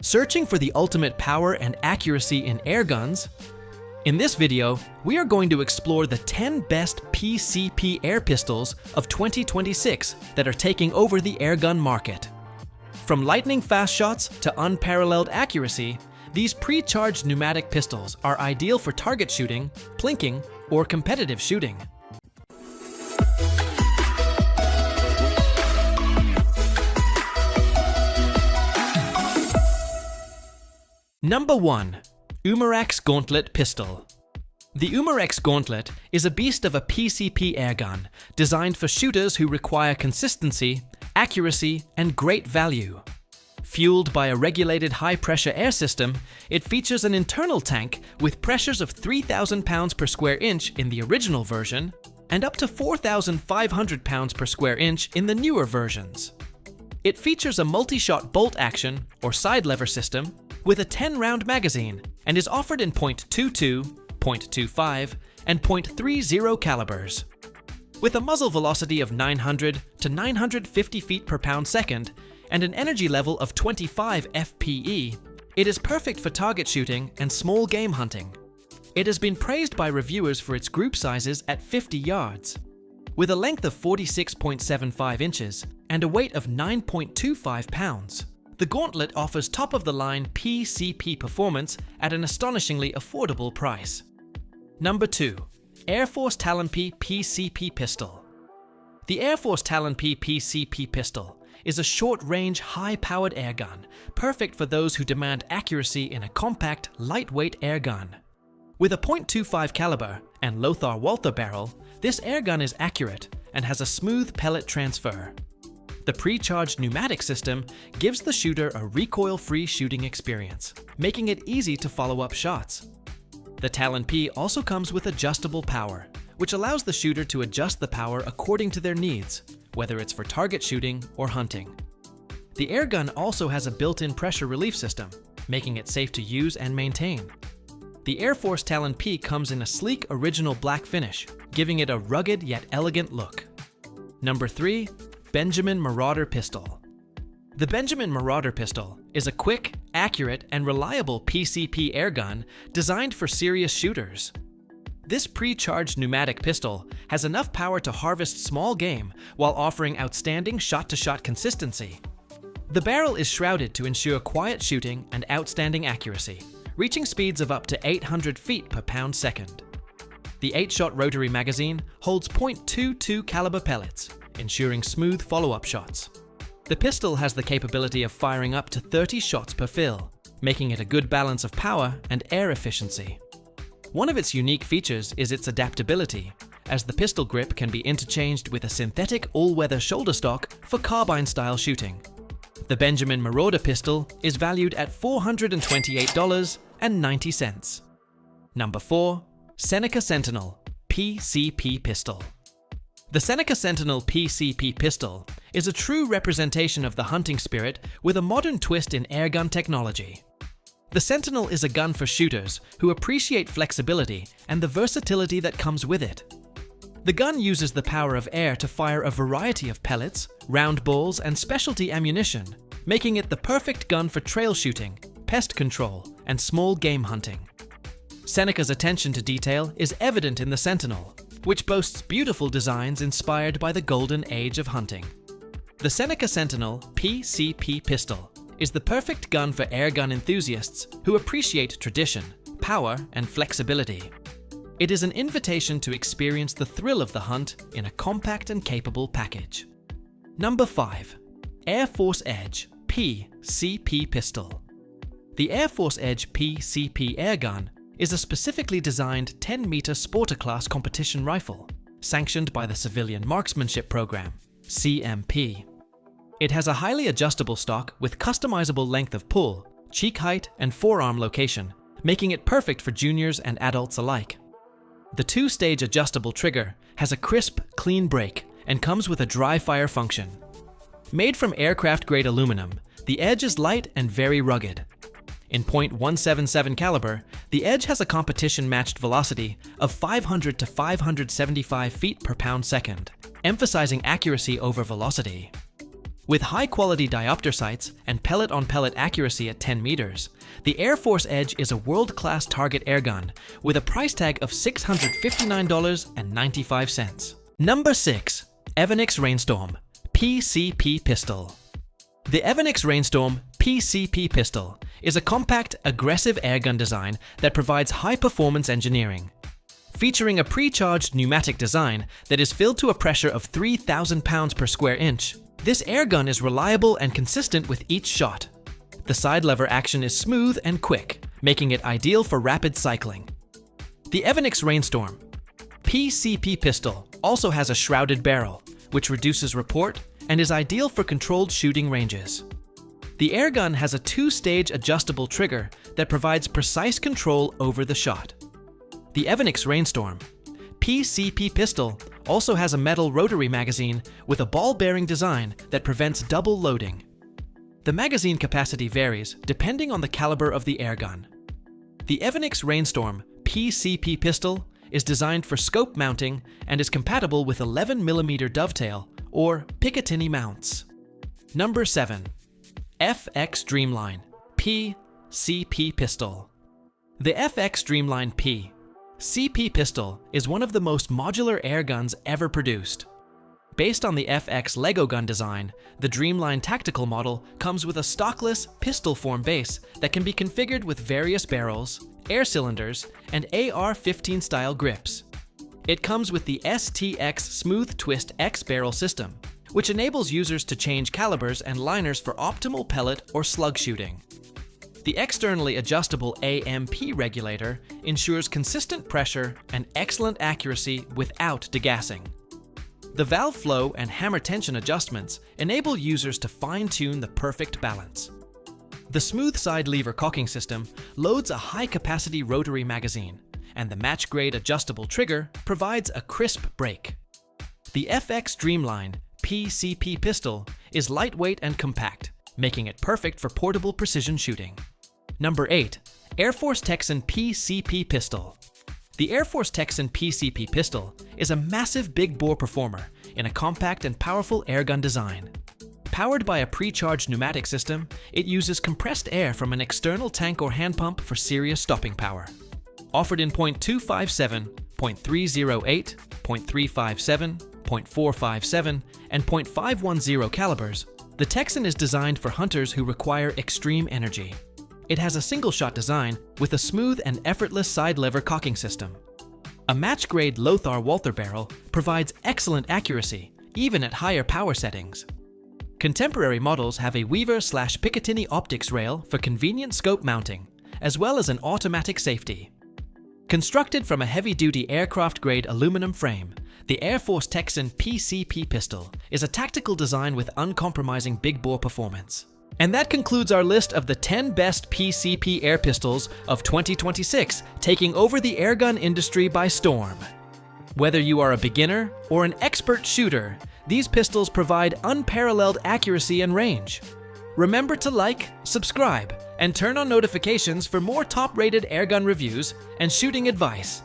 Searching for the ultimate power and accuracy in air guns? In this video, we are going to explore the 10 best PCP air pistols of 2026 that are taking over the airgun market. From lightning-fast shots to unparalleled accuracy, these pre-charged pneumatic pistols are ideal for target shooting, plinking, or competitive shooting. Number 1. Umarex Gauntlet Pistol. The Umarex Gauntlet is a beast of a PCP airgun designed for shooters who require consistency, accuracy, and great value. Fueled by a regulated high-pressure air system, it features an internal tank with pressures of 3,000 pounds per square inch in the original version and up to 4,500 pounds per square inch in the newer versions. It features a multi-shot bolt action or side lever system with a 10-round magazine and is offered in .22, .25, and .30 calibers. With a muzzle velocity of 900 to 950 feet per pound-second and an energy level of 25 FPE, it is perfect for target shooting and small game hunting. It has been praised by reviewers for its group sizes at 50 yards. With a length of 46.75 inches and a weight of 9.25 pounds, the Gauntlet offers top-of-the-line PCP performance at an astonishingly affordable price. Number 2. Force Talon P PCP Pistol. The Force Talon P PCP Pistol is a short-range, high-powered airgun, perfect for those who demand accuracy in a compact, lightweight airgun. With a .25 caliber and Lothar-Walther barrel, this airgun is accurate and has a smooth pellet transfer. The pre-charged pneumatic system gives the shooter a recoil-free shooting experience, making it easy to follow up shots. The Talon P also comes with adjustable power, which allows the shooter to adjust the power according to their needs, whether it's for target shooting or hunting. The airgun also has a built-in pressure relief system, making it safe to use and maintain. The Force Talon P comes in a sleek original black finish, giving it a rugged yet elegant look. Number 3. Benjamin Marauder Pistol. The Benjamin Marauder Pistol is a quick, accurate, and reliable PCP airgun designed for serious shooters. This pre-charged pneumatic pistol has enough power to harvest small game while offering outstanding shot-to-shot consistency. The barrel is shrouded to ensure quiet shooting and outstanding accuracy, reaching speeds of up to 800 feet per pound-second. The 8-shot rotary magazine holds .22 caliber pellets, ensuring smooth follow-up shots. The pistol has the capability of firing up to 30 shots per fill, making it a good balance of power and air efficiency. One of its unique features is its adaptability, as the pistol grip can be interchanged with a synthetic all-weather shoulder stock for carbine-style shooting. The Benjamin Marauder pistol is valued at $428.90. Number 4. Seneca Sentinel PCP Pistol. The Seneca Sentinel PCP pistol is a true representation of the hunting spirit with a modern twist in airgun technology. The Sentinel is a gun for shooters who appreciate flexibility and the versatility that comes with it. The gun uses the power of air to fire a variety of pellets, round balls, and specialty ammunition, making it the perfect gun for trail shooting, pest control, and small game hunting. Seneca's attention to detail is evident in the Sentinel, which boasts beautiful designs inspired by the golden age of hunting. The Seneca Sentinel PCP pistol is the perfect gun for airgun enthusiasts who appreciate tradition, power, and flexibility. It is an invitation to experience the thrill of the hunt in a compact and capable package. Number 5. Air Force Edge PCP Pistol. The Air Force Edge PCP airgun is a specifically designed 10-meter Sporter Class competition rifle, sanctioned by the Civilian Marksmanship Program, CMP. It has a highly adjustable stock with customizable length of pull, cheek height, and forearm location, making it perfect for juniors and adults alike. The 2-stage adjustable trigger has a crisp, clean break and comes with a dry fire function. Made from aircraft-grade aluminum, the Edge is light and very rugged. In .177 caliber, the Edge has a competition-matched velocity of 500 to 575 feet per pound-second, emphasizing accuracy over velocity. With high-quality diopter sights and pellet-on-pellet accuracy at 10 meters, the Air Force Edge is a world-class target airgun with a price tag of $659.95. Number 6. Evanix Rainstorm PCP Pistol. The Evanix Rainstorm PCP Pistol is a compact, aggressive airgun design that provides high-performance engineering. Featuring a pre-charged pneumatic design that is filled to a pressure of 3,000 pounds per square inch, this airgun is reliable and consistent with each shot. The side lever action is smooth and quick, making it ideal for rapid cycling. The Evanix Rainstorm PCP pistol also has a shrouded barrel, which reduces report and is ideal for controlled shooting ranges. The airgun has a 2-stage adjustable trigger that provides precise control over the shot. The Evanix Rainstorm PCP pistol also has a metal rotary magazine with a ball-bearing design that prevents double loading. The magazine capacity varies depending on the caliber of the airgun. The Evanix Rainstorm PCP pistol is designed for scope mounting and is compatible with 11mm dovetail or Picatinny mounts. Number 7. FX Dreamline PCP pistol. The FX Dreamline P CP pistol is one of the most modular airguns ever produced. Based on the FX Lego gun design, the Dreamline tactical model comes with a stockless pistol form base that can be configured with various barrels, air cylinders, and AR-15 style grips. It comes with the STX Smooth Twist X barrel system, which enables users to change calibers and liners for optimal pellet or slug shooting. The externally adjustable AMP regulator ensures consistent pressure and excellent accuracy without degassing. The valve flow and hammer tension adjustments enable users to fine-tune the perfect balance. The smooth side lever cocking system loads a high-capacity rotary magazine, and the match-grade adjustable trigger provides a crisp break. The FX Dreamline PCP pistol is lightweight and compact, making it perfect for portable precision shooting. Number 8. Air Force Texan PCP pistol. The Air Force Texan PCP pistol is a massive big-bore performer in a compact and powerful airgun design. Powered by a pre-charged pneumatic system, it uses compressed air from an external tank or hand pump for serious stopping power. Offered in .257, .308, .357, .457, and .510 calibers, the Texan is designed for hunters who require extreme energy. It has a single-shot design with a smooth and effortless side lever cocking system. A match-grade Lothar Walther barrel provides excellent accuracy, even at higher power settings. Contemporary models have a Weaver/Picatinny optics rail for convenient scope mounting, as well as an automatic safety. Constructed from a heavy-duty aircraft-grade aluminum frame, the Air Force Texan PCP pistol is a tactical design with uncompromising big-bore performance. And that concludes our list of the 10 best PCP air pistols of 2026, taking over the airgun industry by storm. Whether you are a beginner or an expert shooter, these pistols provide unparalleled accuracy and range. Remember to like, subscribe, and turn on notifications for more top-rated airgun reviews and shooting advice.